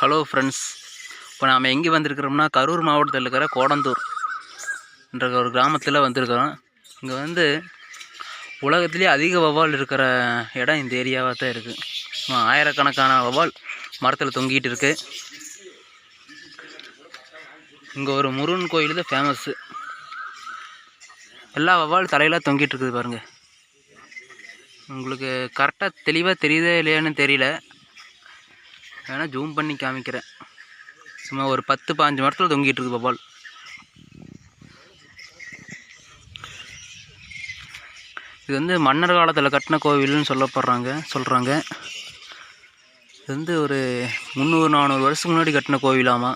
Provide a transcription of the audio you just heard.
Hello friends, இப்போ நாம் எங்கே வந்திருக்கிறோம்னா கரூர் மாவட்டத்தில் இருக்கிற கோடந்தூர் என்ற ஒரு கிராமத்தில் வந்திருக்கிறோம். இங்கே வந்து உலகத்திலே அதிக வௌவால் இருக்கிற இடம் இந்த ஏரியாவாக தான் இருக்குது. ஆயிரக்கணக்கான வௌவால் மரத்தில் தொங்கிட்டு இருக்குது. இங்கே ஒரு முருகன் கோயில் தான் ஃபேமஸ்ஸு. எல்லா வௌவால் தலையில் தொங்கிட்டு இருக்குது பாருங்கள். உங்களுக்கு கரெக்டாக தெளிவாக தெரியுதே இல்லையான்னு தெரியல, வேணா ஜூம் பண்ணி காமிக்கிறேன். சும்மா ஒரு 10-15 மரத்தில் தொங்கிட்டு இருக்குது வௌவால். இது வந்து மன்னர் காலத்தில் கட்டின கோவில்னு சொல்கிறாங்க. இது வந்து ஒரு 300-400 வருஷத்துக்கு முன்னாடி கட்டின கோவிலாமா.